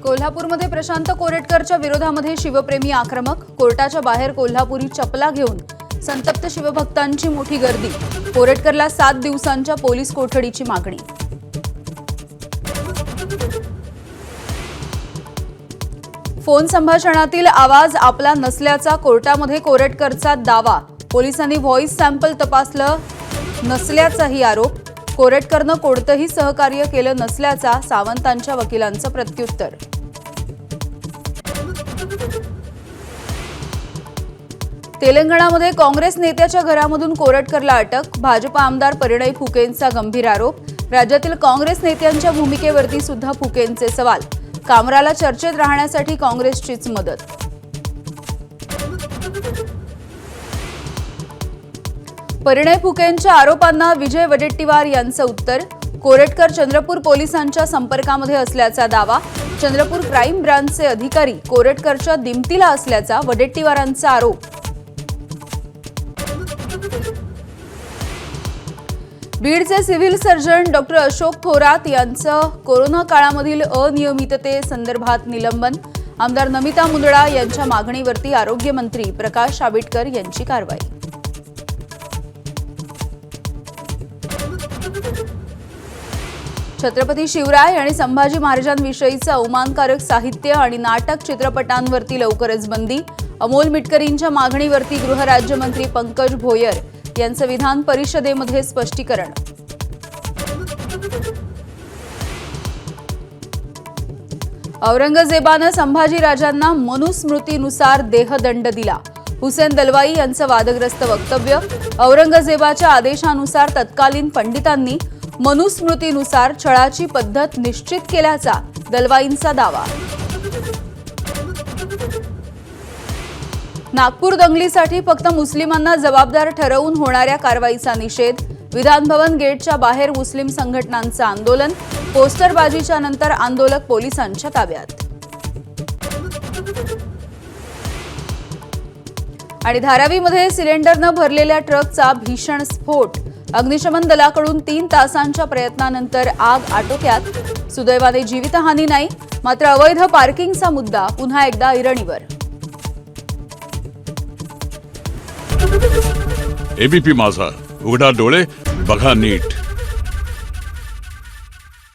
कोल्हापूरमध्ये प्रशांत कोरेटकरच्या विरोधामध्ये शिवप्रेमी आक्रमक. कोर्टाच्या बाहेर कोल्हापुरी चपला घेऊन संतप्त शिवभक्तांची मोठी गर्दी. कोरेटकरला 7 दिवसांच्या पोलीस कोठडीची मागणी. फोन संभाषणातील आवाज आपला नसल्याचा कोर्टामध्ये कोरेटकरचा दावा. पोलिसांनी व्हॉइस सॅम्पल तपासलं नसल्याचाही आरोप. कोरेटकरनं कोणतंही सहकार्य केलं नसल्याचा सावंतांच्या वकिलांचं प्रत्युत्तर. तेलंगणामध्ये काँग्रेस नेत्याच्या घरामधून कोरेटकरला अटक. भाजप आमदार परिणय फुकेंचा गंभीर आरोप. राज्यातील काँग्रेस नेत्यांच्या भूमिकेवरती सुद्धा फुकेंचे सवाल. कामराला चर्चेत राहण्यासाठी काँग्रेसचीच मदत. परिणय फुकेंच्या आरोपांना विजय वडेट्टीवार यांचं उत्तर. कोरेटकर चंद्रपूर पोलिसांच्या संपर्कामध्ये असल्याचा दावा. चंद्रपूर क्राईम ब्रांचचे अधिकारी कोरेटकरच्या दिमतीला असल्याचा वडेट्टीवारांचा आरोप. बीडचे civil surgeon doctor Ashok Thorat यांचं कोरोना काळामधील अनियमिततेसंदर्भात निलंबन. आमदार नमिता मुंदडा यांच्या मागणीवरती आरोग्यमंत्री प्रकाश आंबेडकर यांची कारवाई. छत्रपती शिवराय आणि संभाजी महाराजांविषयीचं अवमानकारक साहित्य आणि नाटक चित्रपटांवरती लवकरच बंदी. अमोल मिटकरींच्या मागणीवरती गृहराज्यमंत्री पंकज भोयर यांचं विधान परिषदेमध्ये स्पष्टीकरण. औरंगजेबानं संभाजीराजांना मनुस्मृतीनुसार देहदंड दिला. हुसेन दलवाई यांचं वादग्रस्त वक्तव्य. औरंगजेबाच्या आदेशानुसार तत्कालीन पंडितांनी मनुस्मृतीनुसार छळाची पद्धत निश्चित केल्याचा दलवाईंचा दावा. नागपूर दंगलीसाठी फक्त मुस्लिमांना जबाबदार ठरवून होणाऱ्या कारवाईचा निषेध. विधानभवन गेटच्या बाहेर मुस्लिम संघटनांचं आंदोलन. पोस्टरबाजीच्या नंतर आंदोलक पोलिसांच्या ताब्यात. आणि धारावीमध्ये सिलेंडरनं भरलेल्या ट्रकचा भीषण स्फोट. अग्निशमन दलाकडून 3 तासांच्या प्रयत्नानंतर आग आटोक्यात. सुदैवाने जीवितहानी नाही, मात्र अवैध पार्किंगचा मुद्दा पुन्हा एकदा ऐरणीवर. एबीपी माझा, उघडा डोळे बघा नीट.